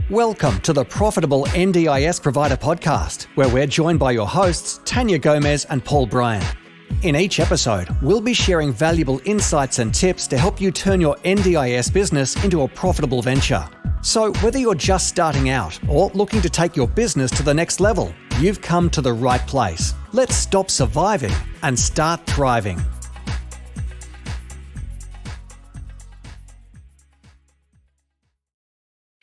Welcome to the Profitable NDIS Provider Podcast, where we're joined by your hosts, Tania Gomez and Paul Bryan. In each episode, we'll be sharing valuable insights and tips to help you turn your NDIS business into a profitable venture. So whether you're just starting out or looking to take your business to the next level, you've come to the right place. Let's stop surviving and start thriving.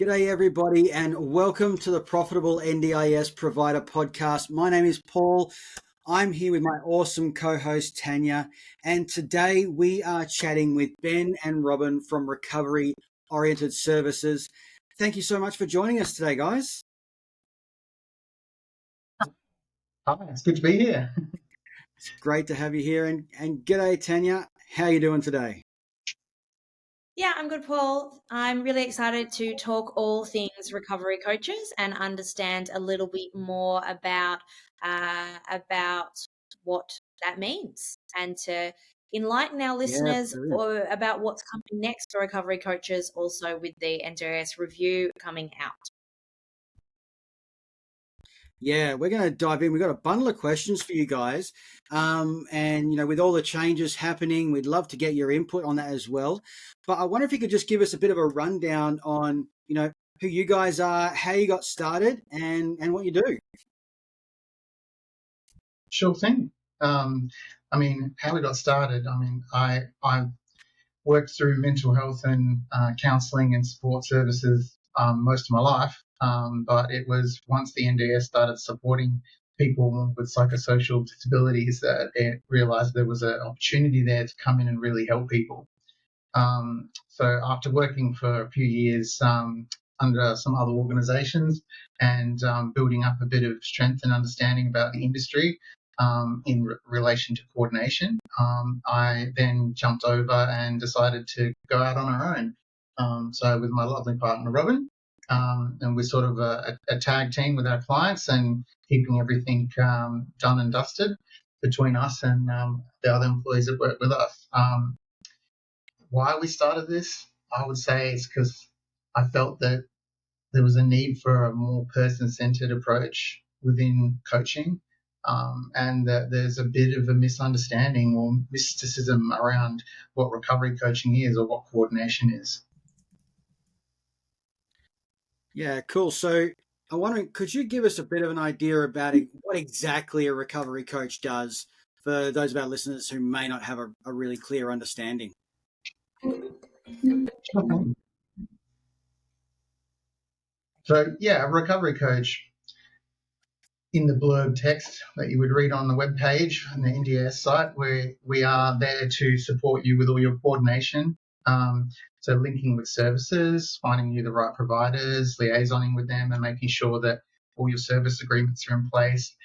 G'day everybody and welcome to the Profitable NDIS Provider Podcast. My name is Paul. I'm here with my awesome co-host Tania, and today we are chatting with Ben and Robyn from Recovery Oriented Services. Thank you so much for joining us today, guys. Hi, it's good to be here. It's great to have you here, and g'day Tania. How are you doing today? Yeah, I'm good, Paul. I'm really excited to talk all things recovery coaches and understand a little bit more about what that means, and to enlighten our listeners about what's coming next for recovery coaches, also with the NDIS review coming out. Yeah, we're going to dive in. We've got a bundle of questions for you guys. And, with all the changes happening, we'd love to get your input on that as well. But I wonder if you could just give us a bit of a rundown on, who you guys are, how you got started, and what you do. Sure thing. How we got started, I worked through mental health and counselling and support services most of my life. But it was once the NDIS started supporting people with psychosocial disabilities that it realised there was an opportunity there to come in and really help people. So after working for a few years under some other organisations and building up a bit of strength and understanding about the industry in relation to coordination, I then jumped over and decided to go out on our own. So with my lovely partner, Robyn, and we're sort of a tag team with our clients and keeping everything done and dusted between us and the other employees that work with us. Why we started this, I would say it's because I felt that there was a need for a more person-centered approach within coaching, and that there's a bit of a misunderstanding or mysticism around what recovery coaching is or what coordination is. Yeah, cool. So I'm wondering, could you give us a bit of an idea about what exactly a recovery coach does for those of our listeners who may not have a really clear understanding? So, a recovery coach, in the blurb text that you would read on the webpage on the NDIS site, where we are there to support you with all your coordination. So linking with services, finding you the right providers, liaisoning with them and making sure that all your service agreements are in place,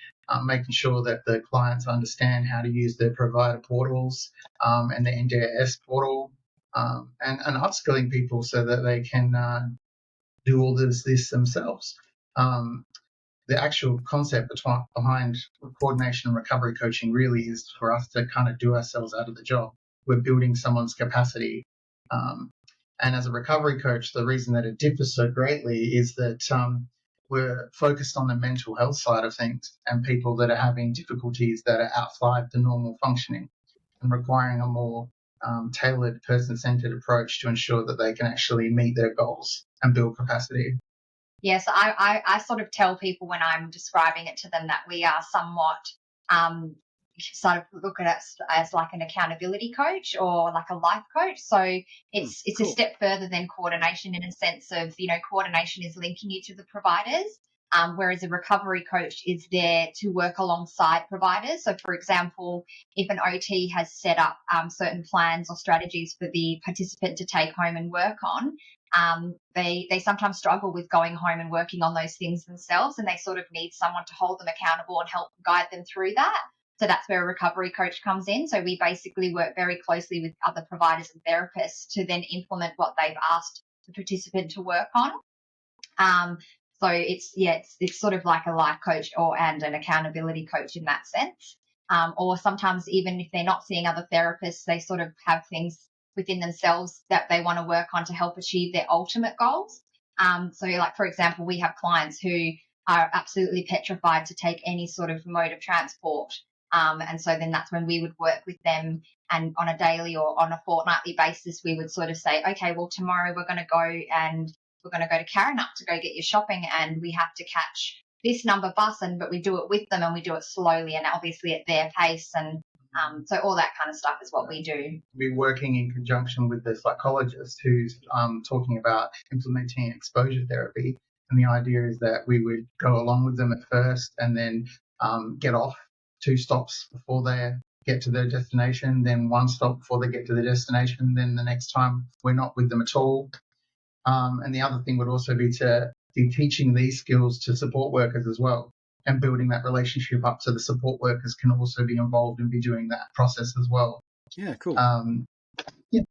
making sure that the clients understand how to use their provider portals and the NDIS portal, and upskilling people so that they can do all this themselves. The actual concept behind coordination and recovery coaching really is for us to kind of do ourselves out of the job. We're building someone's capacity. And as a recovery coach, the reason that it differs so greatly is that we're focused on the mental health side of things and people that are having difficulties that are outside the normal functioning and requiring a more tailored, person-centered approach to ensure that they can actually meet their goals and build capacity. Yes, I sort of tell people when I'm describing it to them that we are somewhat sort of look at us as like an accountability coach or like a life coach. So it's cool. A step further than coordination in a sense of, coordination is linking you to the providers, whereas a recovery coach is there to work alongside providers. So, for example, if an OT has set up certain plans or strategies for the participant to take home and work on, they sometimes struggle with going home and working on those things themselves, and they sort of need someone to hold them accountable and help guide them through that. So that's where a recovery coach comes in. So we basically work very closely with other providers and therapists to then implement what they've asked the participant to work on. So it's sort of like a life coach and an accountability coach in that sense. Or sometimes even if they're not seeing other therapists, they sort of have things within themselves that they want to work on to help achieve their ultimate goals. So like, for example, we have clients who are absolutely petrified to take any sort of mode of transport. And so then that's when we would work with them, and on a daily or on a fortnightly basis, we would sort of say, okay, well, tomorrow we're going to go to Karrinyup to go get your shopping, and we have to catch this number bus, but we do it with them and we do it slowly and obviously at their pace. And so all that kind of stuff is what we do. We're working in conjunction with the psychologist who's talking about implementing exposure therapy. And the idea is that we would go along with them at first and then get off 2 stops before they get to their destination, then 1 stop before they get to their destination, then the next time we're not with them at all. And the other thing would also be to be teaching these skills to support workers as well, and building that relationship up so the support workers can also be involved and be doing that process as well. Yeah, cool. Yeah.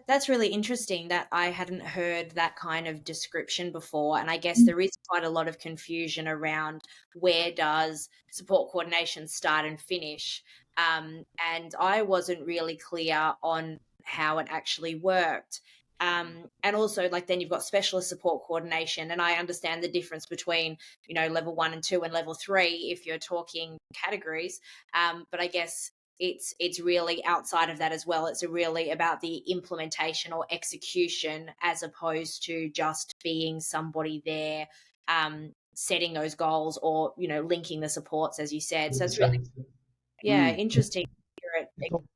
That's really interesting that I hadn't heard that kind of description before. And I guess there is quite a lot of confusion around where does support coordination start and finish. And I wasn't really clear on how it actually worked. And also, like, then you've got specialist support coordination, and I understand the difference between, level 1 and 2 and level 3 if you're talking categories. But I guess it's really outside of that as well. It's really about the implementation or execution, as opposed to just being somebody there, setting those goals or, linking the supports, as you said. So it's really, interesting.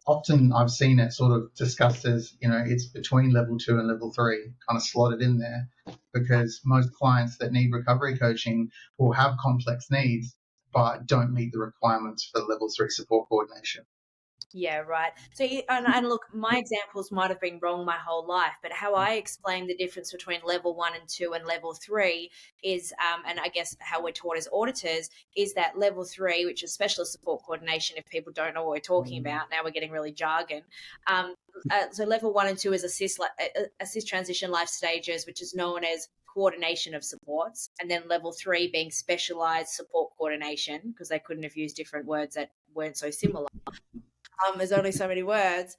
Often I've seen it sort of discussed as, it's between level 2 and level 3, kind of slotted in there, because most clients that need recovery coaching will have complex needs but don't meet the requirements for level 3 support coordination. Yeah, right. So, and look, my examples might have been wrong my whole life, but how I explain the difference between level 1 and 2 and level 3 is, and I guess how we're taught as auditors, is that level 3, which is specialist support coordination, if people don't know what we're talking about, now we're getting really jargon. So level 1 and 2 is assist transition life stages, which is known as coordination of supports, and then level 3 being specialized support coordination, because they couldn't have used different words that weren't so similar. There's only so many words.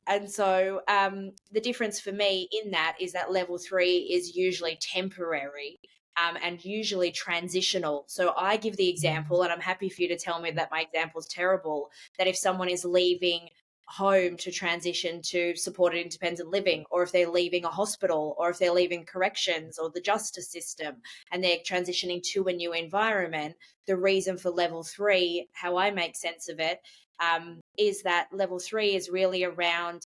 And so the difference for me in that is that level 3 is usually temporary and usually transitional. So I give the example, and I'm happy for you to tell me that my example is terrible, that if someone is leaving home to transition to supported independent living, or if they're leaving a hospital, or if they're leaving corrections or the justice system and they're transitioning to a new environment, the reason for level 3, how I make sense of it, is that level 3 is really around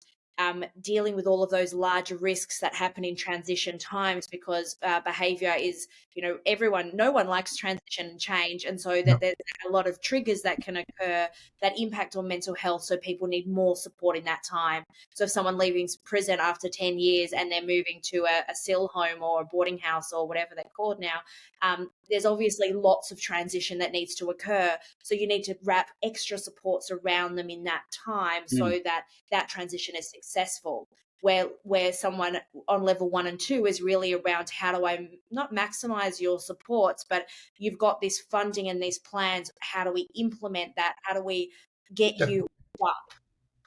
dealing with all of those larger risks that happen in transition times, because behavior is, no one likes transition and change. And so that there's a lot of triggers that can occur that impact on mental health. So people need more support in that time. So if someone leaving prison after 10 years and they're moving to a SIL home or a boarding house or whatever they're called now, there's obviously lots of transition that needs to occur. So you need to wrap extra supports around them in that time so that that transition is successful. Where someone on level 1 and 2 is really around, how do I not maximize your supports, but you've got this funding and these plans. How do we implement that? How do we get you up?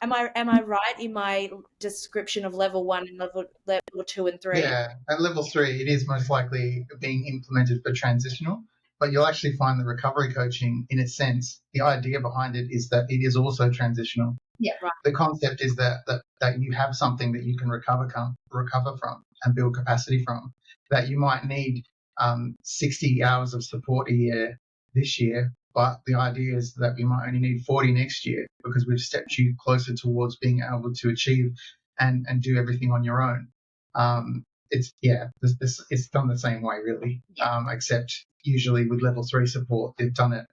Am I right in my description of level 1 and level 2 and 3? Yeah, at level 3, it is most likely being implemented for transitional, but you'll actually find the recovery coaching, in a sense, the idea behind it is that it is also transitional. Yeah, right. The concept is that you have something that you can recover from and build capacity from. That you might need 60 hours of support a year this year, but the idea is that we might only need 40 next year, because we've stepped you closer towards being able to achieve and do everything on your own. It's done the same way, really, except usually with level 3 support, they've done it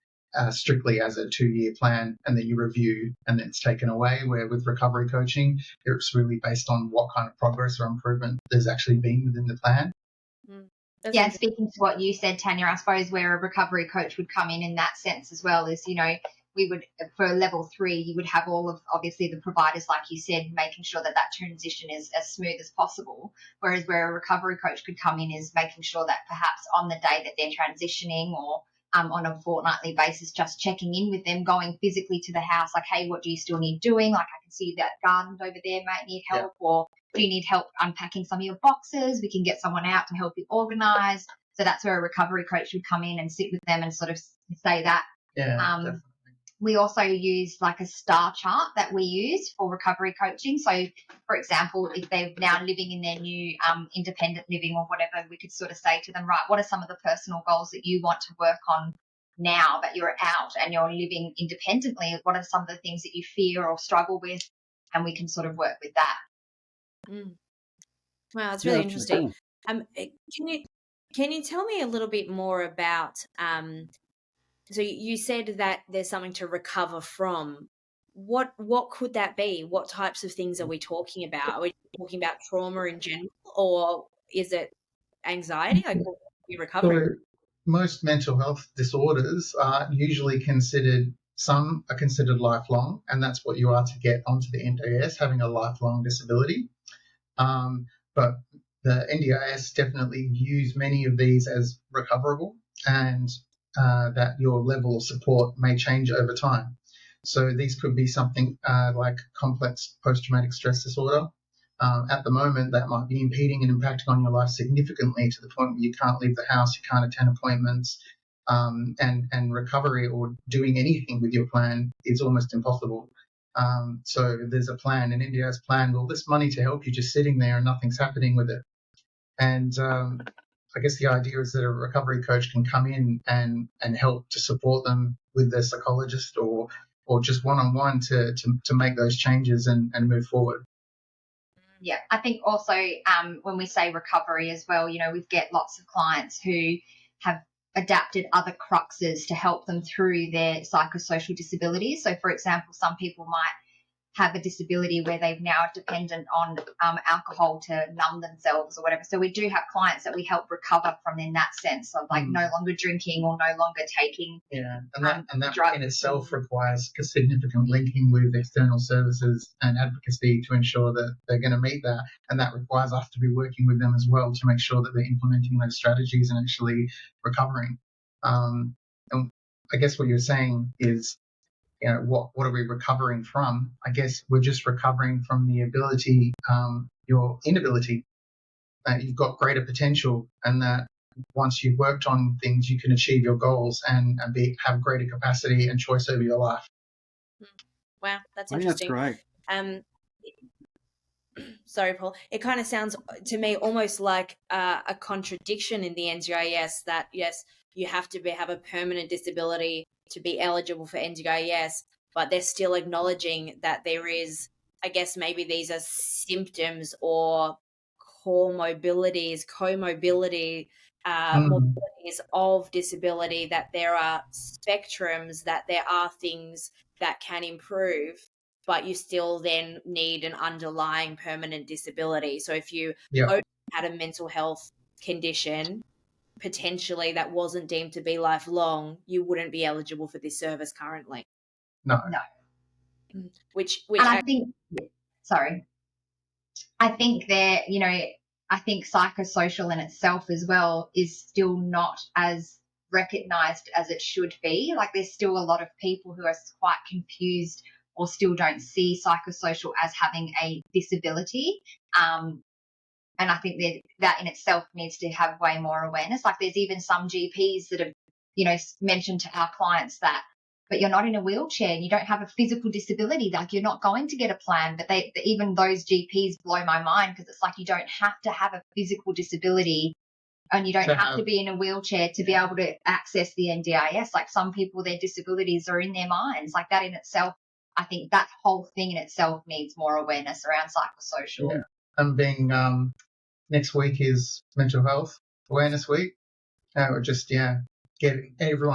strictly as a 2-year plan, and then you review and then it's taken away, where with recovery coaching, it's really based on what kind of progress or improvement there's actually been within the plan. Yeah, and speaking to what you said, Tania, I suppose where a recovery coach would come in that sense as well is, we would, for level 3, you would have all of, obviously, the providers, like you said, making sure that transition is as smooth as possible. Whereas where a recovery coach could come in is making sure that perhaps on the day that they're transitioning, or on a fortnightly basis, just checking in with them, going physically to the house, like, hey, what do you still need doing? Like, I can see that garden over there might need help, or do you need help unpacking some of your boxes? We can get someone out to help you organize. So that's where a recovery coach would come in and sit with them and sort of say that. Yeah, definitely. We also use like a star chart that we use for recovery coaching. So, for example, if they're now living in their new independent living or whatever, we could sort of say to them, right, what are some of the personal goals that you want to work on now that you're out and you're living independently? What are some of the things that you fear or struggle with? And we can sort of work with that. Wow, it's really interesting. Cool. Can you tell me a little bit more about so you said that there's something to recover from. What could that be? What types of things are we talking about? Are we talking about trauma in general, or is it anxiety? Like, what are we recovering? So most mental health disorders are usually considered, some are considered lifelong, and that's what you are to get onto the NDIS, having a lifelong disability. But the NDIS definitely views many of these as recoverable, and that your level of support may change over time. So these could be something like complex post-traumatic stress disorder. At the moment, that might be impeding and impacting on your life significantly to the point where you can't leave the house, you can't attend appointments, and recovery or doing anything with your plan is almost impossible. So there's a plan, an NDIS plan. Well, this money to help you just sitting there and nothing's happening with it. And I guess the idea is that a recovery coach can come in and help to support them with their psychologist or just one-on-one to make those changes and move forward. Yeah, I think also when we say recovery as well, we get lots of clients who have adapted other cruxes to help them through their psychosocial disabilities. So, for example, some people might have a disability where they've now dependent on alcohol to numb themselves or whatever. So we do have clients that we help recover from in that sense of like no longer drinking or no longer taking. Yeah, and that drugs in itself requires a significant linking with external services and advocacy to ensure that they're going to meet that. And that requires us to be working with them as well to make sure that they're implementing those strategies and actually recovering. And I guess what you're saying is, what are we recovering from? I guess we're just recovering from the ability, your inability, that you've got greater potential, and that once you've worked on things, you can achieve your goals and have greater capacity and choice over your life. Wow, that's I think interesting. that's great. Sorry, Paul. It kind of sounds to me almost like a contradiction in the NDIS that, yes, you have to have a permanent disability to be eligible for NDIS, but they're still acknowledging that there is, I guess maybe these are symptoms or comorbidities of disability, that there are spectrums, that there are things that can improve, but you still then need an underlying permanent disability. So if you had a mental health condition, potentially that wasn't deemed to be lifelong, you wouldn't be eligible for this service currently. No. Which and I think, I think that, I think psychosocial in itself as well is still not as recognized as it should be. Like there's still a lot of people who are quite confused or still don't see psychosocial as having a disability. And I think that in itself needs to have way more awareness. Like there's even some GPs that have, mentioned to our clients that, but you're not in a wheelchair and you don't have a physical disability. Like you're not going to get a plan. But even those GPs blow my mind, because it's like you don't have to have a physical disability and you don't have to be in a wheelchair to be able to access the NDIS. Like some people, their disabilities are in their minds. Like that in itself, I think that whole thing in itself needs more awareness around psychosocial. Yeah. And being next week is Mental Health Awareness Week. Everyone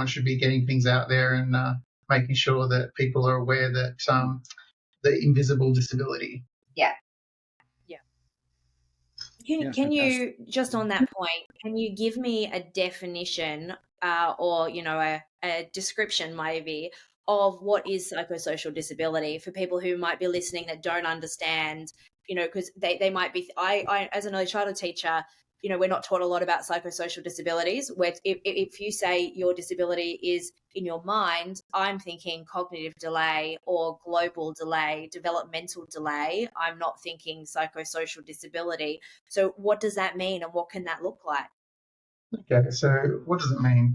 should be getting things out there and making sure that people are aware that the invisible disability. Yeah. Can you, just on that point, can you give me a definition or a description maybe of what is psychosocial disability for people who might be listening that don't understand, because they might be, I as an early childhood teacher, we're not taught a lot about psychosocial disabilities, where if you say your disability is in your mind, I'm thinking cognitive delay or global delay, developmental delay. I'm not thinking psychosocial disability. So what does that mean, and what can that look like? Okay, so what does it mean?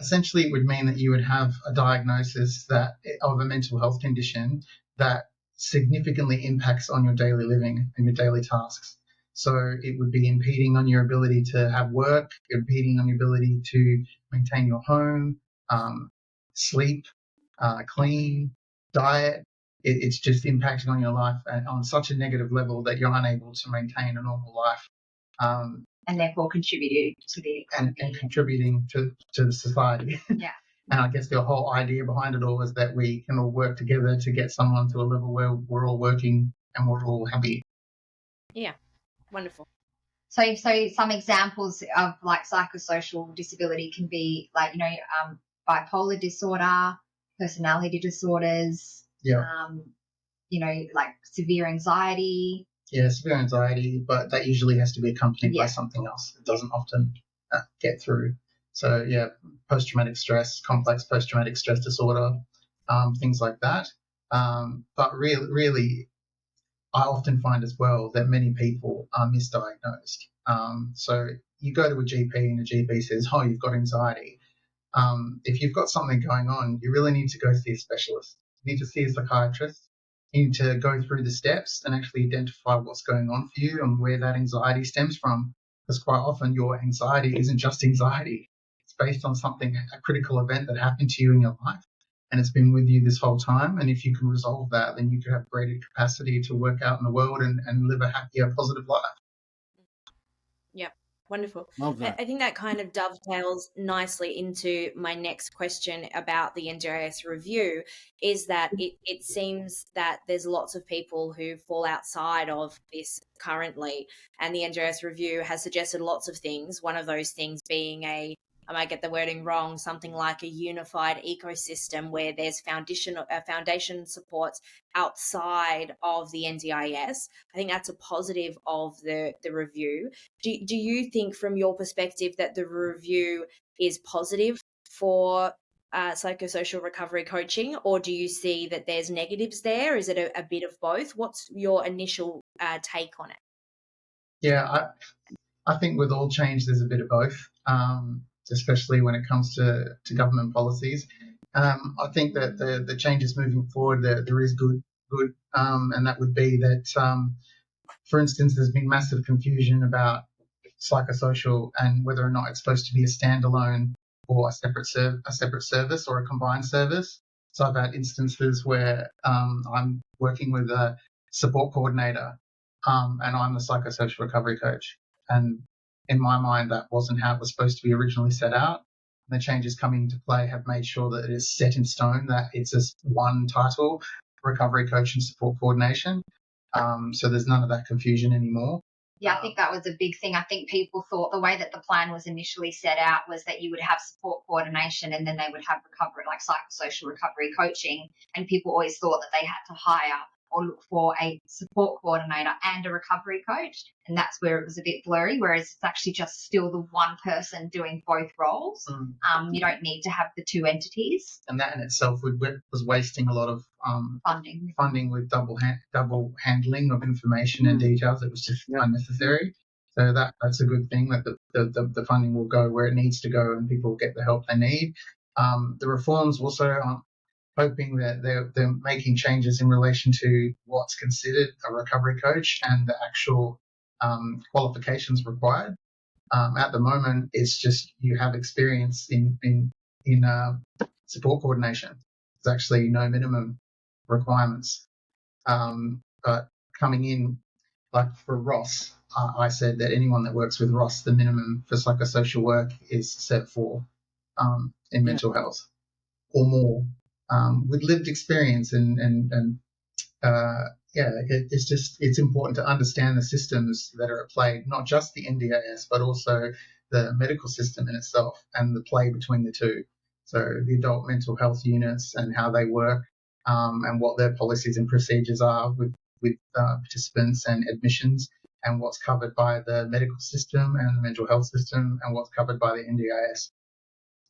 Essentially, it would mean that you would have a diagnosis of a mental health condition that significantly impacts on your daily living and your daily tasks. So it would be impeding on your ability to have work, impeding on your ability to maintain your home, sleep, clean, diet. It's just impacting on your life on such a negative level that you're unable to maintain a normal life. And therefore contributing to the and contributing to the society. Yeah. And I guess the whole idea behind it all is that we can all work together to get someone to a level where we're all working and we're all happy. Yeah, wonderful. So some examples of like psychosocial disability can be like, bipolar disorder, personality disorders, like severe anxiety. Yeah, severe anxiety, but that usually has to be accompanied by something else. It doesn't often get through. So, yeah, post-traumatic stress, complex post-traumatic stress disorder, things like that. But really, I often find as well that many people are misdiagnosed. So you go to a GP and the GP says, oh, you've got anxiety. If you've got something going on, you really need to go see a specialist. You need to see a psychiatrist. You need to go through the steps and actually identify what's going on for you and where that anxiety stems from. Because quite often your anxiety isn't just anxiety. It's based on something, a critical event that happened to you in your life, and it's been with you this whole time. And if you can resolve that, then you can have greater capacity to work out in the world and live a happier, positive life. Yeah. Wonderful. Love that. I think that kind of dovetails nicely into my next question about the NDIS review, is that it seems that there's lots of people who fall outside of this currently, and the NDIS review has suggested lots of things, one of those things being I might get the wording wrong, something like a unified ecosystem where there's foundation supports outside of the NDIS. I think that's a positive of the review. Do you think from your perspective that the review is positive for psychosocial recovery coaching, or do you see that there's negatives there? Is it a bit of both? What's your initial take on it? Yeah, I think with all change, there's a bit of both. Especially when it comes to government policies. I think that the changes moving forward, there is good, and that would be that, for instance, there's been massive confusion about psychosocial and whether or not it's supposed to be a standalone or a separate service or a combined service. So I've had instances where I'm working with a support coordinator and I'm the psychosocial recovery coach. And in my mind, that wasn't how it was supposed to be originally set out. And the changes coming into play have made sure that it is set in stone, that it's just one title, recovery coach and support coordination. So there's none of that confusion anymore. Yeah, I think that was a big thing. I think people thought the way that the plan was initially set out was that you would have support coordination and then they would have recovery, like psychosocial recovery coaching. And people always thought that they had to hire or look for a support coordinator and a recovery coach. And that's where it was a bit blurry, whereas it's actually just still the one person doing both roles. You don't need to have the two entities. And that in itself was wasting a lot of funding with double handling of information and details. It was just unnecessary. So that's a good thing, that the funding will go where it needs to go and people get the help they need. The reforms also hoping that they're making changes in relation to what's considered a recovery coach and the actual qualifications required. At the moment, it's just you have experience in support coordination. There's actually no minimum requirements. But coming in, like for Ross, I said that anyone that works with Ross, the minimum for psychosocial work is Cert 4 in mental health or more. With lived experience it's important to understand the systems that are at play, not just the NDIS, but also the medical system in itself and the play between the two. So the adult mental health units and how they work, and what their policies and procedures are with participants and admissions, and what's covered by the medical system and the mental health system and what's covered by the NDIS.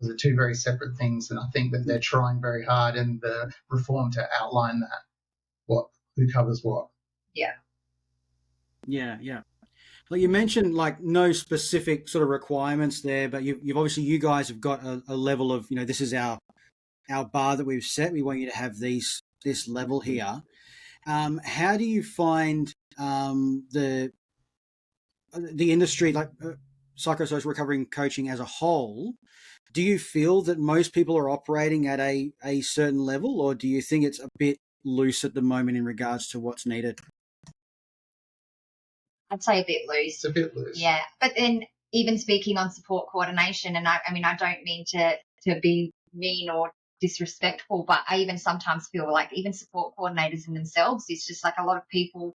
Those are two very separate things, and I think that they're trying very hard in the reform to outline that, who covers what. Yeah. Well, you mentioned like no specific sort of requirements there, but you've obviously, you guys have got a level of, this is our bar that we've set. We want you to have this level here. How do you find the industry, like psychosocial recovery and coaching as a whole? Do you feel that most people are operating at a certain level, or do you think it's a bit loose at the moment in regards to what's needed? I'd say a bit loose. It's a bit loose. Yeah. But then even speaking on support coordination, and I mean, I don't mean to be mean or disrespectful, but I even sometimes feel like even support coordinators in themselves, it's just like a lot of people,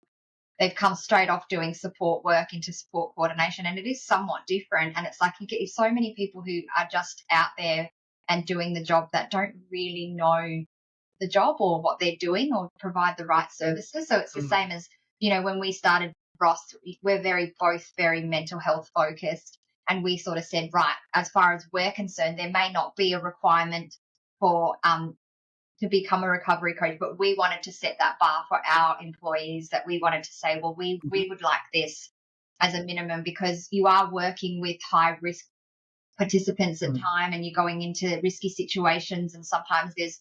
they've come straight off doing support work into support coordination, and it is somewhat different. And it's like you get so many people who are just out there and doing the job that don't really know the job or what they're doing or provide the right services. So it's the same as, when we started Ross, we're both very mental health focused, and we sort of said, right, as far as we're concerned, there may not be a requirement for to become a recovery coach, but we wanted to set that bar for our employees, that we wanted to say, well, we would like this as a minimum, because you are working with high risk participants at time, and you're going into risky situations, and sometimes there's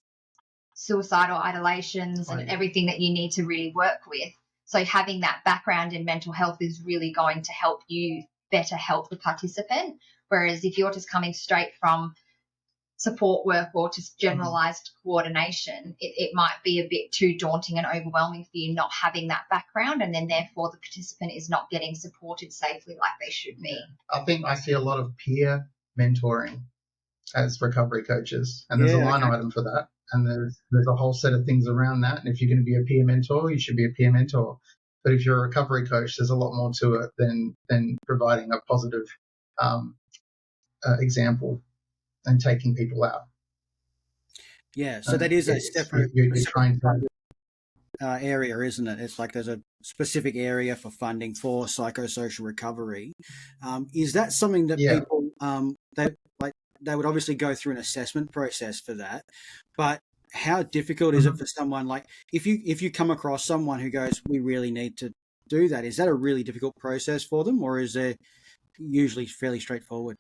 suicidal ideations and everything that you need to really work with. So having that background in mental health is really going to help you better help the participant. Whereas if you're just coming straight from support work or just generalized coordination, it might be a bit too daunting and overwhelming for you not having that background, and then therefore the participant is not getting supported safely like they should be. I think I see a lot of peer mentoring as recovery coaches, and there's a line item for that, and there's a whole set of things around that. And if you're going to be a peer mentor, you should be a peer mentor. But if you're a recovery coach, there's a lot more to it than providing a positive example and taking people out. Yeah, so that is a separate area, isn't it? It's like there's a specific area for funding for psychosocial recovery. Is that something that people they would obviously go through an assessment process for that, but how difficult is it for someone, like if you come across someone who goes, we really need to do that, is that a really difficult process for them, or is it usually fairly straightforward?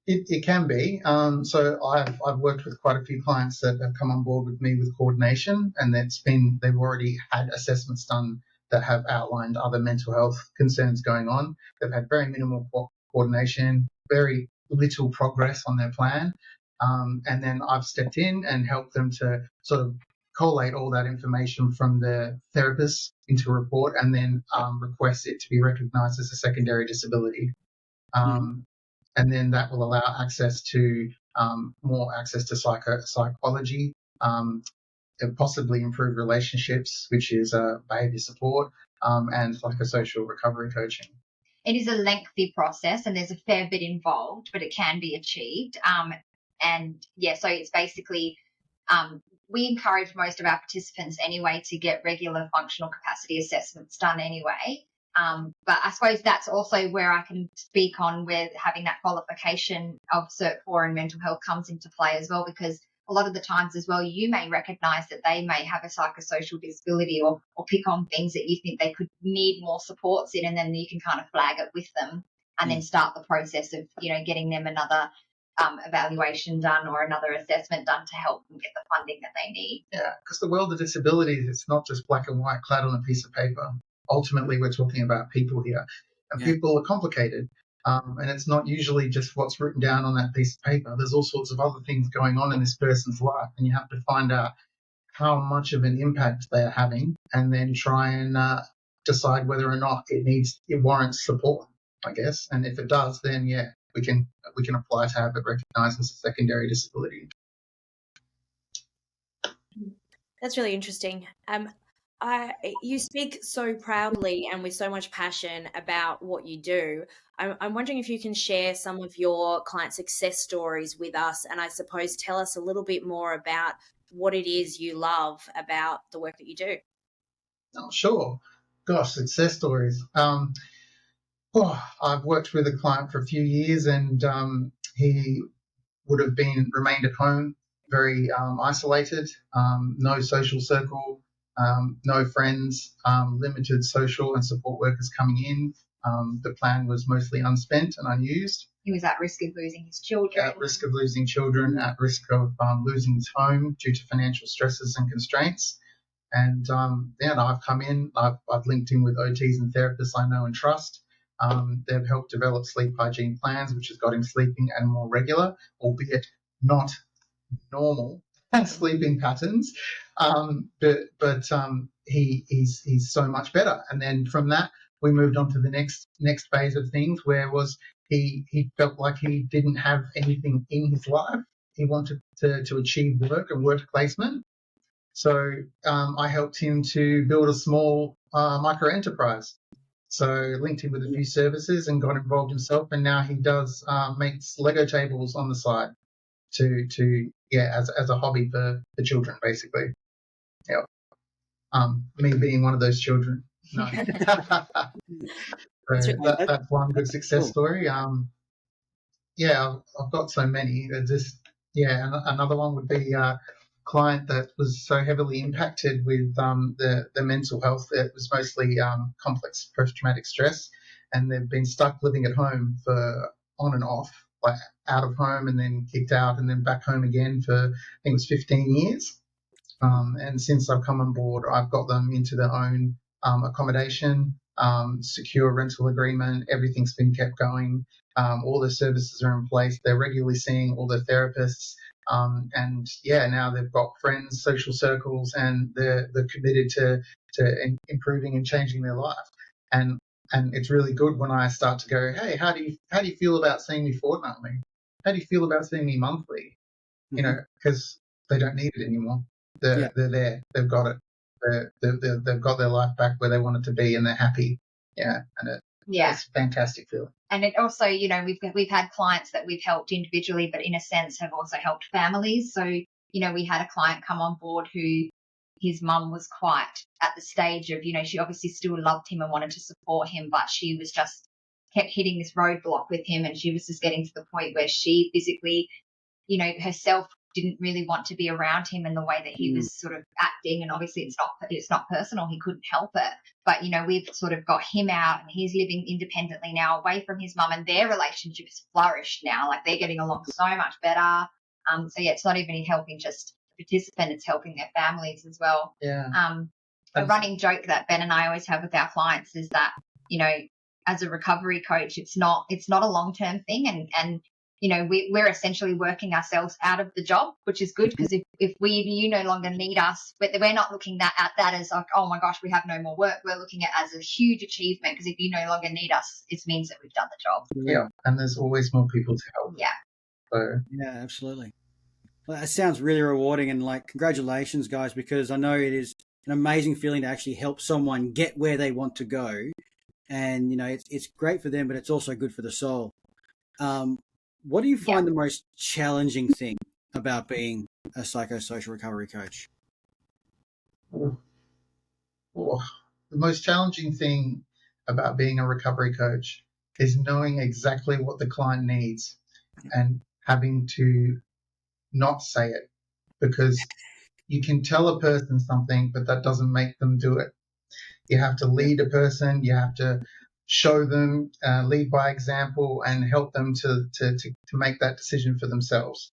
It can be. So I've worked with quite a few clients that have come on board with me with coordination, and they've already had assessments done that have outlined other mental health concerns going on. They've had very minimal coordination, very little progress on their plan, and then I've stepped in and helped them to sort of collate all that information from the therapist into a report, and then request it to be recognised as a secondary disability. And then that will allow access to more access to psychology, and possibly improve relationships, which is behaviour support, and psychosocial recovery coaching. It is a lengthy process, and there's a fair bit involved, but it can be achieved. So it's basically we encourage most of our participants anyway to get regular functional capacity assessments done anyway. But I suppose that's also where I can speak on where having that qualification of Cert 4 in mental health comes into play as well, because a lot of the times as well, you may recognise that they may have a psychosocial disability or pick on things that you think they could need more supports in, and then you can kind of flag it with them and then start the process of, getting them another evaluation done or another assessment done to help them get the funding that they need. Yeah, because the world of disabilities, it's not just black and white clad on a piece of paper. Ultimately, we're talking about people here, and people are complicated. And it's not usually just what's written down on that piece of paper. There's all sorts of other things going on in this person's life, and you have to find out how much of an impact they are having, and then try and decide whether or not it warrants support, I guess. And if it does, then we can apply to have it recognised as a secondary disability. That's really interesting. You speak so proudly and with so much passion about what you do. I'm wondering if you can share some of your client success stories with us, and I suppose tell us a little bit more about what it is you love about the work that you do. Oh, sure. Gosh, success stories. I've worked with a client for a few years, and he would have remained at home, very isolated, no social circle, no friends, limited social and support workers coming in. The plan was mostly unspent and unused. He was at risk of losing his children. At risk of losing children, at risk of losing his home due to financial stresses and constraints. And I've come in, I've linked in with OTs and therapists I know and trust. They've helped develop sleep hygiene plans, which has got him sleeping at more regular, albeit not normal sleeping patterns. But he's so much better. And then from that, we moved on to the next phase of things, where he felt like he didn't have anything in his life. He wanted to achieve work and work placement. So I helped him to build a small micro enterprise. So linked him with a few services and got involved himself, and now he does makes Lego tables on the side as a hobby for the children, basically. Yeah. Me being one of those children. No. So that's one good success story. I've got so many. Another one would be client that was so heavily impacted with the mental health. It was mostly complex post-traumatic stress, and they've been stuck living at home for on and off, like out of home and then kicked out and then back home again for, I think it was 15 years. And since I've come on board, I've got them into their own accommodation, secure rental agreement. Everything's been kept going. All the services are in place. They're regularly seeing all the therapists. Now they've got friends, social circles, and they're committed to improving and changing their life. And it's really good when I start to go, hey, how do you feel about seeing me fortnightly? How do you feel about seeing me monthly? Mm-hmm. Because they don't need it anymore. They're there. They've got it. They've got their life back where they want it to be, and they're happy. Yeah, and it's a fantastic feeling. And it also, we've had clients that we've helped individually, but in a sense have also helped families. So, we had a client come on board who his mum was quite at the stage of, she obviously still loved him and wanted to support him, but she was just kept hitting this roadblock with him, and she was just getting to the point where she physically, herself didn't really want to be around him in the way that he was sort of acting. And obviously it's not personal. He couldn't help it. But, we've sort of got him out, and he's living independently now away from his mum, and their relationship has flourished now. Like, they're getting along so much better. It's not even helping just the participant, it's helping their families as well. Yeah. A running joke that Ben and I always have with our clients is that, as a recovery coach, it's not a long-term thing. And we're essentially working ourselves out of the job, which is good, because if you no longer need us, we're not looking at that as like, oh my gosh, we have no more work. We're looking at it as a huge achievement, because if you no longer need us, it means that we've done the job. Yeah, and there's always more people to help. Yeah. So. Yeah, absolutely. Well, that sounds really rewarding, and congratulations, guys, because I know it is an amazing feeling to actually help someone get where they want to go. And, it's great for them, but it's also good for the soul. What do you find the most challenging thing about being a psychosocial recovery coach? The most challenging thing about being a recovery coach is knowing exactly what the client needs and having to not say it, because you can tell a person something, but that doesn't make them do it. You have to lead a person. You have to show them, lead by example, and help them to make that decision for themselves.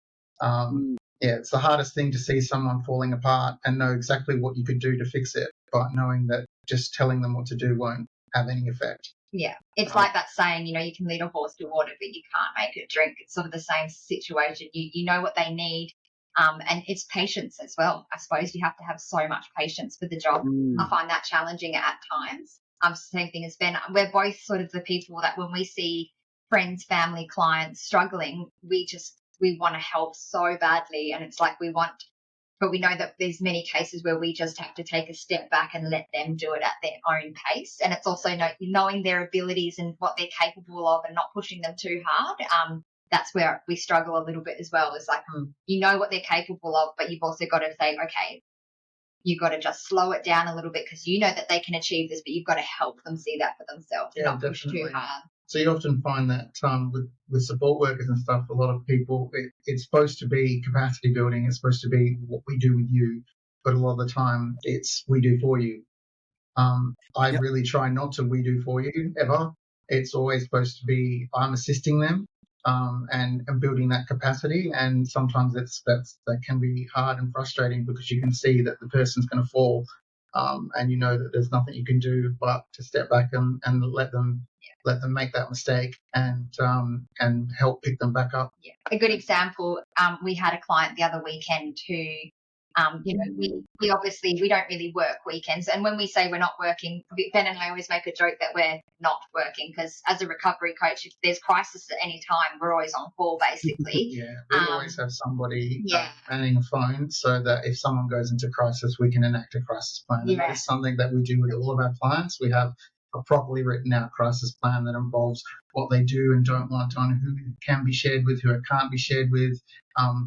It's the hardest thing to see someone falling apart and know exactly what you could do to fix it, but knowing that just telling them what to do won't have any effect. Yeah, it's like that saying, you can lead a horse to water, but you can't make it drink. It's sort of the same situation. You know what they need, and it's patience as well. I suppose you have to have so much patience for the job. I find that challenging at times. Same thing as Ben. We're both sort of the people that when we see friends, family, clients struggling, we want to help so badly. And it's like but we know that there's many cases where we just have to take a step back and let them do it at their own pace. And it's also knowing their abilities and what they're capable of and not pushing them too hard. That's where we struggle a little bit as well. It's like, what they're capable of, but you've also got to say, okay, you got to just slow it down a little bit because you know that they can achieve this, but you've got to help them see that for themselves and not push too hard. So you often find that with support workers and stuff, a lot of people, it's supposed to be capacity building. It's supposed to be what we do with you, but a lot of the time it's we do for you. I really try not to we do for you ever. It's always supposed to be I'm assisting them and building that capacity. And sometimes that can be hard and frustrating because you can see that the person's going to fall, and you know that there's nothing you can do but to step back and let them make that mistake and help pick them back up. Yeah. A good example, we had a client the other weekend who, we obviously, we don't really work weekends. And when we say we're not working, Ben and I always make a joke that we're not working because as a recovery coach, if there's crisis at any time, we're always on call basically. We always have somebody manning a phone so that if someone goes into crisis, we can enact a crisis plan. And it's something that we do with all of our clients. We have a properly written out crisis plan that involves what they do and don't want on who can be shared with, who it can't be shared with,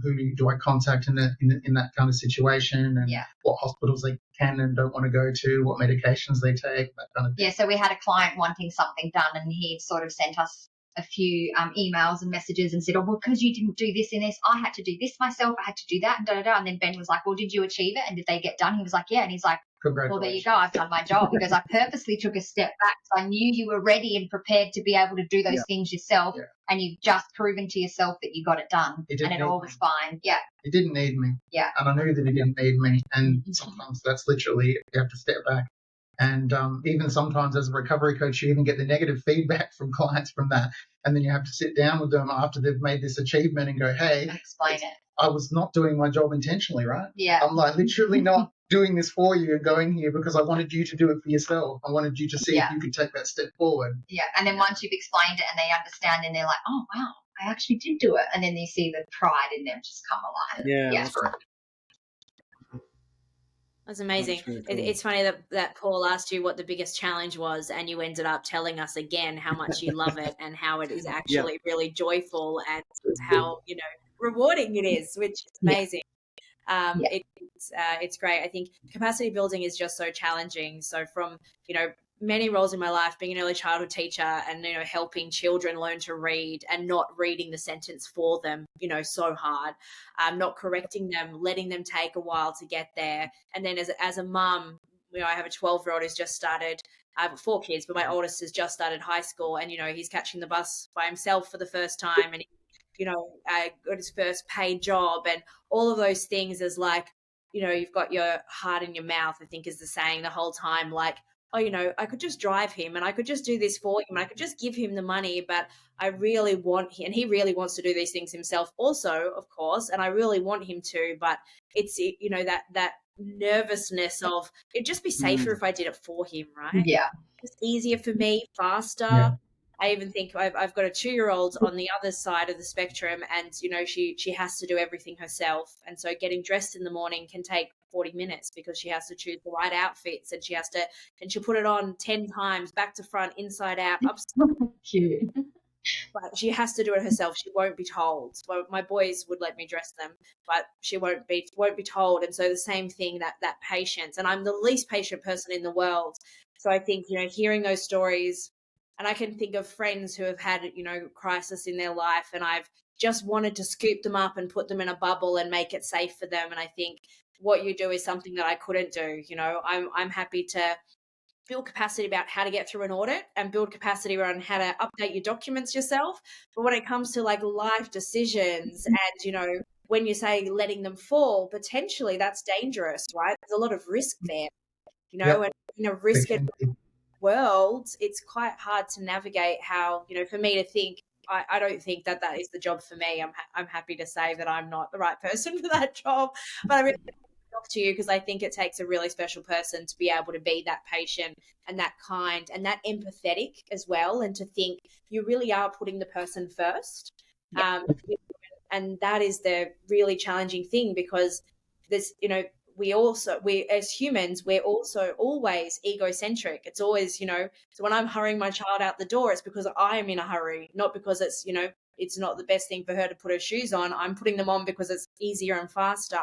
who do I contact in that kind of situation, and what hospitals they can and don't want to go to, what medications they take, that kind of thing. Yeah, so we had a client wanting something done and he sort of sent us a few emails and messages and said, oh, well, because you didn't do this in this, I had to do this myself, I had to do that, and da-da-da. And then Ben was like, well, did you achieve it? And did they get done? He was like, yeah. And he's like, well, there you go, I've done my job because I purposely took a step back. So I knew you were ready and prepared to be able to do those things yourself, and you've just proven to yourself that you got it done, and it all was fine. Yeah. He didn't need me. Yeah. And I knew that he didn't need me. And sometimes that's literally, you have to step back. And even sometimes as a recovery coach, you even get the negative feedback from clients from that. And then you have to sit down with them after they've made this achievement and go, hey, explain it. I was not doing my job intentionally, right? Yeah. I'm like literally not doing this for you and going here because I wanted you to do it for yourself. I wanted you to see if you could take that step forward. Yeah. And then once you've explained it and they understand and they're like, oh, wow, I actually did do it. And then you see the pride in them just come alive. Yeah. That's correct. That's amazing. Really cool. It's funny that Paul asked you what the biggest challenge was, and you ended up telling us again how much you love it and how it is actually really joyful and how rewarding it is, which is amazing. It's great. I think capacity building is just so challenging. So from many roles in my life, being an early childhood teacher and helping children learn to read and not reading the sentence for them, so hard, not correcting them, letting them take a while to get there. And then as a mum, I have a 12-year-old who's just started. I have 4 kids, but my oldest has just started high school, and he's catching the bus by himself for the first time, and got his first paid job, and all of those things is like, you've got your heart in your mouth, I think is the saying the whole time, like, oh, I could just drive him and I could just do this for him and I could just give him the money, but I really want him, and he really wants to do these things himself also, of course, and I really want him to, but it's, that nervousness of it'd just be safer if I did it for him, right? Yeah. It's easier for me, faster. Yeah. I even think I've got a 2-year-old on the other side of the spectrum, and she has to do everything herself, and so getting dressed in the morning can take 40 minutes because she has to choose the right outfits, and she'll put it on 10 times, back to front, inside out, upside. Cute. But she has to do it herself. She won't be told. Well, my boys would let me dress them, but she won't be told. And so the same thing, that patience. And I'm the least patient person in the world. So I think hearing those stories. And I can think of friends who have had, crisis in their life, and I've just wanted to scoop them up and put them in a bubble and make it safe for them. And I think what you do is something that I couldn't do. I'm happy to build capacity about how to get through an audit and build capacity around how to update your documents yourself. But when it comes to like life decisions and, when you say letting them fall, potentially that's dangerous, right? There's a lot of risk there, and in a risk world, it's quite hard to navigate how, for me to think, I don't think that is the job for me. I'm happy to say that I'm not the right person for that job, but I really talk to you because I think it takes a really special person to be able to be that patient and that kind and that empathetic as well, and to think you really are putting the person first. Yeah. And that is the really challenging thing, because there's, we as humans, we're also always egocentric. It's always, so when I'm hurrying my child out the door, it's because I am in a hurry, not because it's, it's not the best thing for her to put her shoes on. I'm putting them on because it's easier and faster.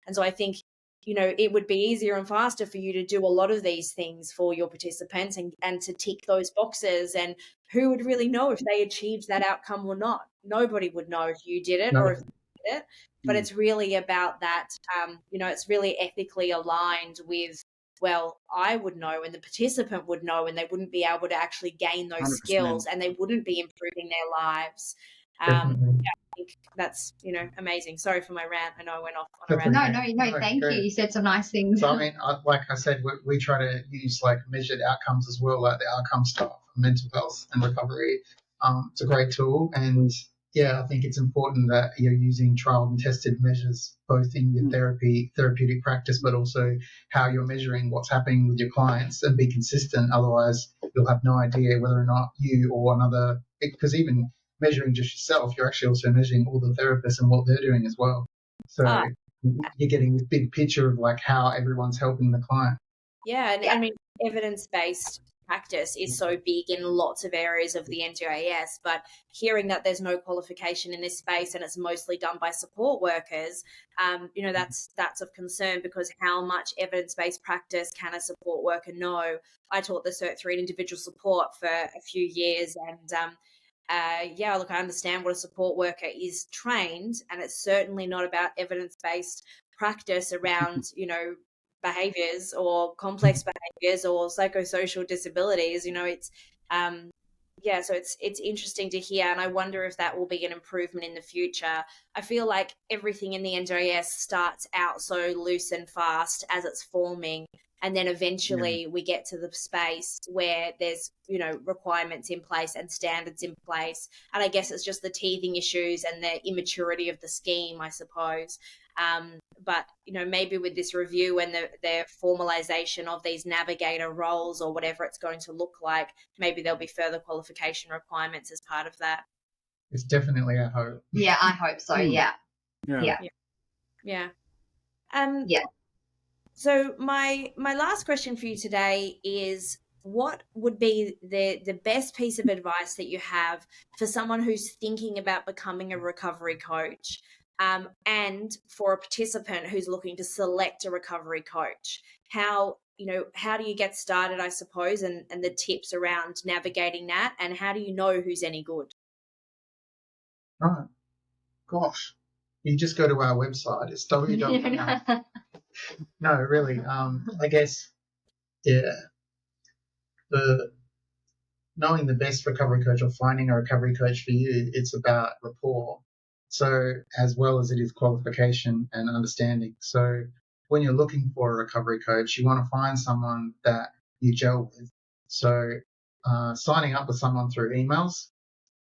And so I think it would be easier and faster for you to do a lot of these things for your participants and to tick those boxes. And who would really know if they achieved that outcome or not? Nobody would know if you did it or if you did it. But it's really about that, it's really ethically aligned with, well, I would know and the participant would know, and they wouldn't be able to actually gain those 100%. skills, and they wouldn't be improving their lives. Definitely. I think that's, amazing. Sorry for my rant. I know I went off on a rant. No, thank you. You said some nice things. So, I mean, like I said, we try to use like measured outcomes as well, like the outcome stuff for mental health and recovery. It's a great tool, and yeah, I think it's important that you're using tried and tested measures both in your therapeutic practice, but also how you're measuring what's happening with your clients, and be consistent. Otherwise, you'll have no idea whether or not you or another, because even measuring just yourself, you're actually also measuring all the therapists and what they're doing as well. So you're getting this big picture of like how everyone's helping the client. Yeah, and I mean, evidence-based practice is so big in lots of areas of the NDIS, but hearing that there's no qualification in this space and it's mostly done by support workers, that's of concern, because how much evidence-based practice can a support worker know? I taught the Cert 3 in individual support for a few years, and I understand what a support worker is trained, and it's certainly not about evidence-based practice around, behaviors or complex behaviors or psychosocial disabilities. So it's interesting to hear, and I wonder if that will be an improvement in the future. I feel like everything in the NDIS starts out so loose and fast as it's forming, and then eventually we get to the space where there's, requirements in place and standards in place. And I guess it's just the teething issues and the immaturity of the scheme, I suppose. But maybe with this review and the formalization of these navigator roles or whatever it's going to look like, maybe there'll be further qualification requirements as part of that. It's definitely our hope. Yeah, I hope so. Yeah. So my last question for you today is, what would be the best piece of advice that you have for someone who's thinking about becoming a recovery coach, and for a participant who's looking to select a recovery coach? How do you get started, I suppose, and the tips around navigating that, and how do you know who's any good? Right. Gosh, you just go to our website. It's www. No, really. I guess, knowing the best recovery coach or finding a recovery coach for you, it's about rapport. So as well as it is qualification and understanding. So when you're looking for a recovery coach, you want to find someone that you gel with. So signing up with someone through emails,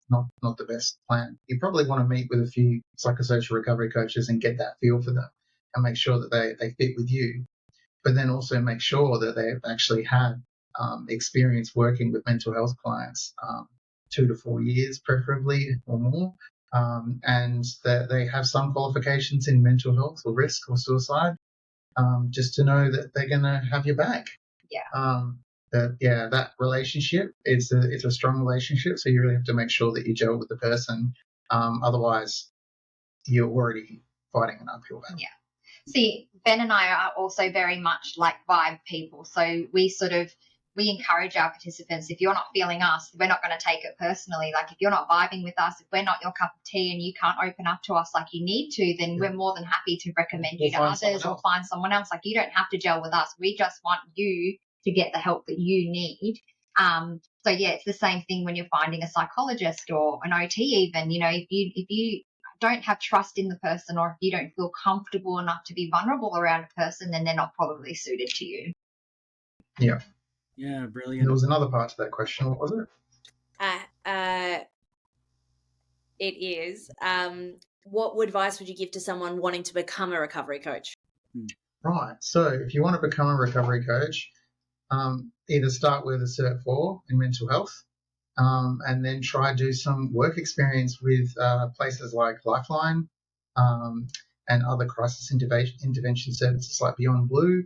not the best plan. You probably want to meet with a few psychosocial recovery coaches and get that feel for them and make sure that they fit with you. But then also make sure that they've actually had experience working with mental health clients, 2 to 4 years preferably or more, and that they have some qualifications in mental health or risk or suicide, just to know that they're going to have your back. That relationship, it's a strong relationship, so you really have to make sure that you gel with the person. Otherwise, you're already fighting an uphill battle. Yeah. See, Ben and I are also very much like vibe people. So we encourage our participants, if you're not feeling us, we're not going to take it personally. Like if you're not vibing with us, if we're not your cup of tea and you can't open up to us like you need to, then we're more than happy to recommend you to others or find someone else. Like you don't have to gel with us. We just want you to get the help that you need. It's the same thing when you're finding a psychologist or an OT even. If you don't have trust in the person, or if you don't feel comfortable enough to be vulnerable around a person, then they're not probably suited to you. Yeah. Yeah, brilliant. There was another part to that question. What was it? It is. What advice would you give to someone wanting to become a recovery coach? Right. So if you want to become a recovery coach, either start with a Cert 4 in mental health, and then try do some work experience with places like Lifeline and other crisis intervention services like Beyond Blue.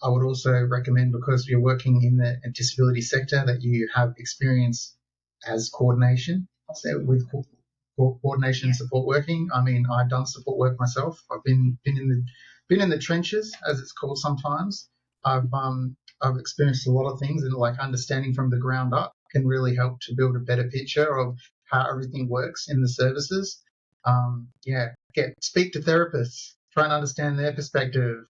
I would also recommend, because you're working in the disability sector, that you have experience as coordination, with coordination and support working. I mean, I've done support work myself. I've been in the been in the trenches, as it's called sometimes. I've experienced a lot of things, and like understanding from the ground up can really help to build a better picture of how everything works in the services. Speak to therapists, try and understand their perspective.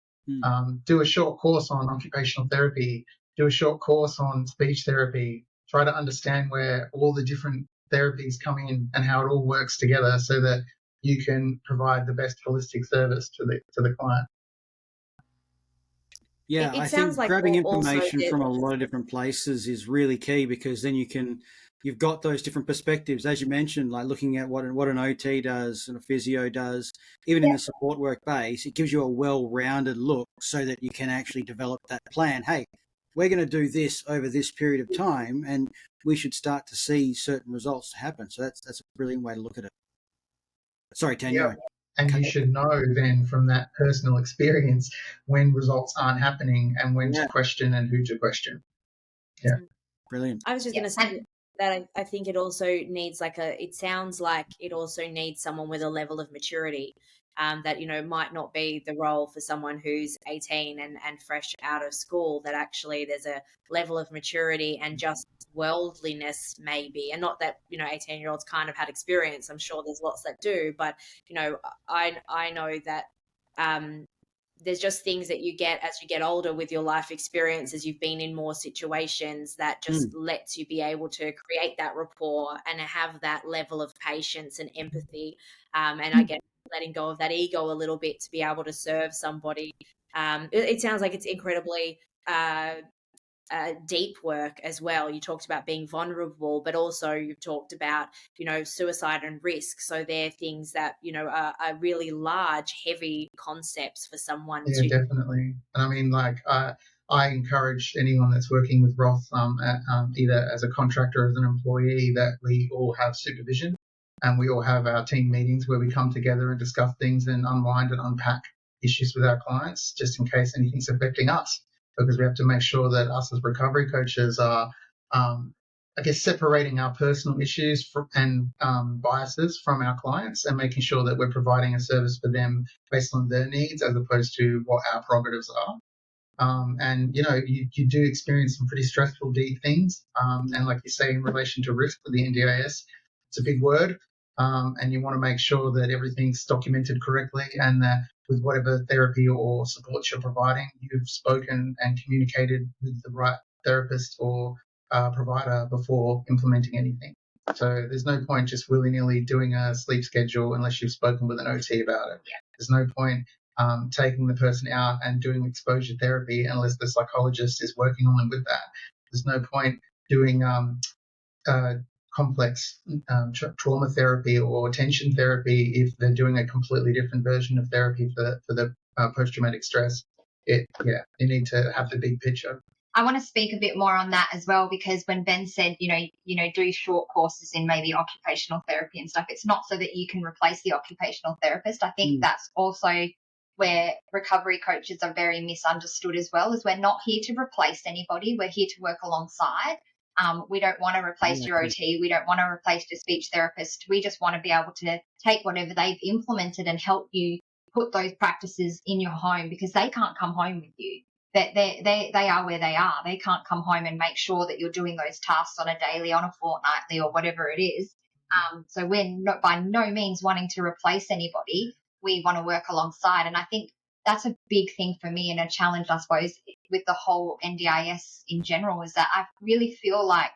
Do a short course on occupational therapy, do a short course on speech therapy, try to understand where all the different therapies come in and how it all works together so that you can provide the best holistic service to the client. Yeah, It I sounds think like grabbing also information that from a lot of different places is really key, because then you've got those different perspectives, as you mentioned, like looking at what an OT does and a physio does, even in the support work base. It gives you a well-rounded look so that you can actually develop that plan. Hey, we're going to do this over this period of time, and we should start to see certain results happen. So that's a brilliant way to look at it. Sorry, Tanya. Yeah. And you should know then from that personal experience when results aren't happening and when to question and who to question. Yeah. Brilliant. I was just going to say that I think it also needs it sounds like it also needs someone with a level of maturity that, might not be the role for someone who's 18 and fresh out of school, that actually there's a level of maturity and just worldliness maybe. And not that, 18-year-olds kind of had experience. I'm sure there's lots that do, but, I know that there's just things that you get as you get older with your life experience, as you've been in more situations, that just lets you be able to create that rapport and have that level of patience and empathy. And I guess letting go of that ego a little bit to be able to serve somebody. It sounds like it's incredibly deep work as well. You talked about being vulnerable, but also you've talked about, suicide and risk. So they're things that, are really large, heavy concepts for someone to. Yeah, definitely. And I mean, I encourage anyone that's working with Roth, either as a contractor or as an employee, that we all have supervision and we all have our team meetings where we come together and discuss things and unwind and unpack issues with our clients, just in case anything's affecting us, because we have to make sure that us as recovery coaches are, separating our personal issues and biases from our clients and making sure that we're providing a service for them based on their needs as opposed to what our prerogatives are. You do experience some pretty stressful, deep things. And like you say, in relation to risk for the NDIS, it's a big word. And you want to make sure that everything's documented correctly and that with whatever therapy or support you're providing, you've spoken and communicated with the right therapist or provider before implementing anything. So there's no point just willy-nilly doing a sleep schedule unless you've spoken with an OT about it. There's no point taking the person out and doing exposure therapy unless the psychologist is working on them with that. There's no point doing complex trauma therapy or tension therapy if they're doing a completely different version of therapy for the post-traumatic stress. You need to have the big picture. I want to speak a bit more on that as well, because when Ben said, do short courses in maybe occupational therapy and stuff, it's not so that you can replace the occupational therapist. I think that's also where recovery coaches are very misunderstood as well, is we're not here to replace anybody. We're here to work alongside. We don't want to replace your OT. We don't want to replace your speech therapist. We just want to be able to take whatever they've implemented and help you put those practices in your home, because they can't come home with you. They are where they are. They can't come home and make sure that you're doing those tasks on a daily, on a fortnightly, or whatever it is. So we're not by no means wanting to replace anybody. We want to work alongside. And I think that's a big thing for me, and a challenge, I suppose, with the whole NDIS in general, is that I really feel like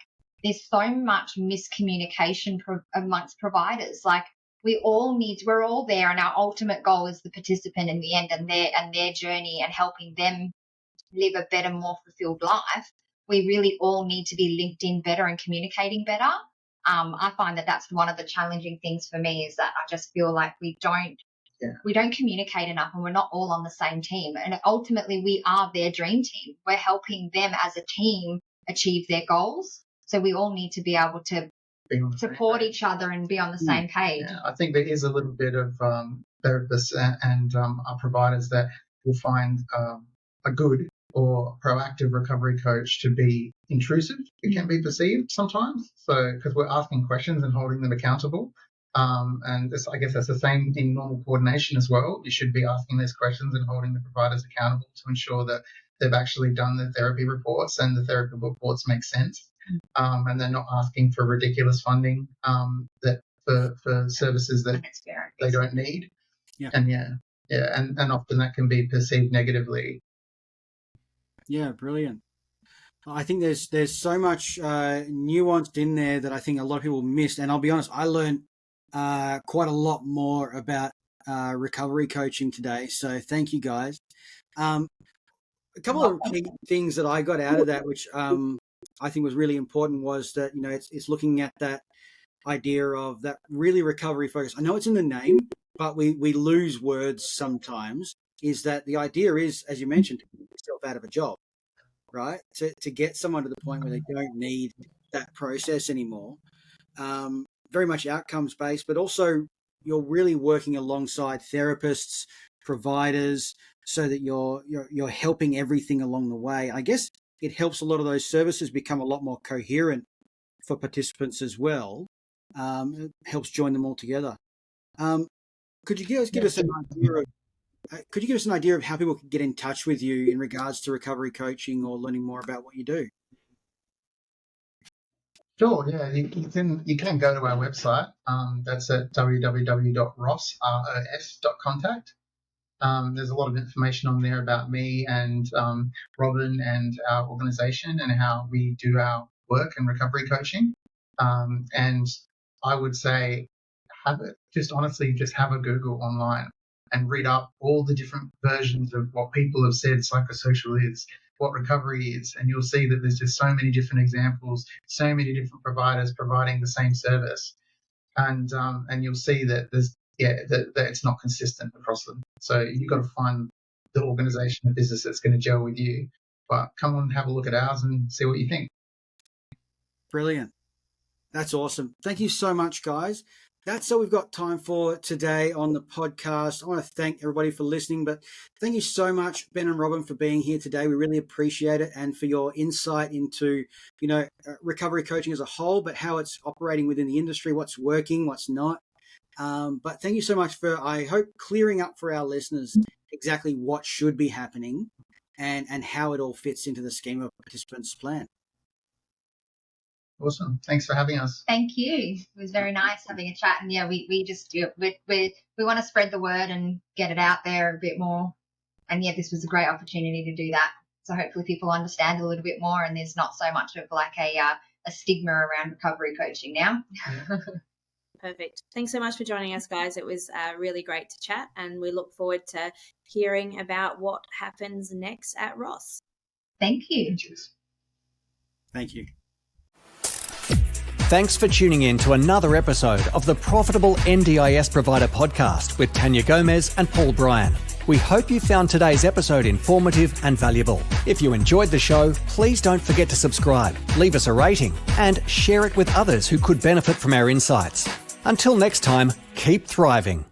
there's so much miscommunication amongst providers. Like we're all there, and our ultimate goal is the participant in the end, and their journey and helping them live a better, more fulfilled life. We really all need to be linked in better and communicating better. I find that that's one of the challenging things for me, is that I just feel like we don't communicate enough, and we're not all on the same team. And ultimately, we are their dream team. We're helping them as a team achieve their goals. So we all need to be able to support each other and be on the same page. Yeah, I think there is a little bit of therapists and our providers that will find a good or proactive recovery coach to be intrusive. It can be perceived sometimes. So because we're asking questions and holding them accountable. And I guess that's the same in normal coordination as well. You should be asking these questions and holding the providers accountable to ensure that they've actually done the therapy reports and the therapy reports make sense. And they're not asking for ridiculous funding that for services that they don't need. Yeah. And often that can be perceived negatively. Yeah, brilliant. I think there's so much nuanced in there that I think a lot of people missed. And I'll be honest, I learned quite a lot more about recovery coaching today. So thank you, guys. A couple of key things that I got out of that, which I think was really important, was that, it's looking at that idea of that really recovery focus. I know it's in the name, but we lose words sometimes. Is that the idea is, as you mentioned, to get yourself out of a job, right? To get someone to the point where they don't need that process anymore. Very much outcomes based, but also you're really working alongside therapists, providers, so that you're helping everything along the way. I guess it helps a lot of those services become a lot more coherent for participants as well. It helps join them all together. Could you give us an idea of Could you give us an idea of how people can get in touch with you in regards to recovery coaching or learning more about what you do? Sure, yeah. You can go to our website. That's at www.ros.contact. There's a lot of information on there about me and Robyn and our organisation and how we do our work and recovery coaching. And I would say have a Google online and read up all the different versions of what people have said psychosocial is, what recovery is, and you'll see that there's just so many different examples, so many different providers providing the same service, and you'll see that that it's not consistent across them. So you've got to find the organisation, the business that's going to gel with you. But come on and have a look at ours and see what you think. Brilliant. That's awesome. Thank you so much, guys. That's all we've got time for today on the podcast. I want to thank everybody for listening, but thank you so much, Ben and Robyn, for being here today. We really appreciate it, and for your insight into, recovery coaching as a whole, but how it's operating within the industry, what's working, what's not. But thank you so much for, I hope, clearing up for our listeners exactly what should be happening and how it all fits into the scheme of participants' plan. Awesome. Thanks for having us. Thank you. It was very nice having a chat. And we just do it. We want to spread the word and get it out there a bit more. And this was a great opportunity to do that. So hopefully people understand a little bit more, and there's not so much of like a stigma around recovery coaching now. Perfect. Thanks so much for joining us, guys. It was really great to chat, and we look forward to hearing about what happens next at Ross. Thank you. Cheers. Thank you. Thanks for tuning in to another episode of the Profitable NDIS Provider Podcast with Tania Gomez and Paul Bryan. We hope you found today's episode informative and valuable. If you enjoyed the show, please don't forget to subscribe, leave us a rating, and share it with others who could benefit from our insights. Until next time, keep thriving.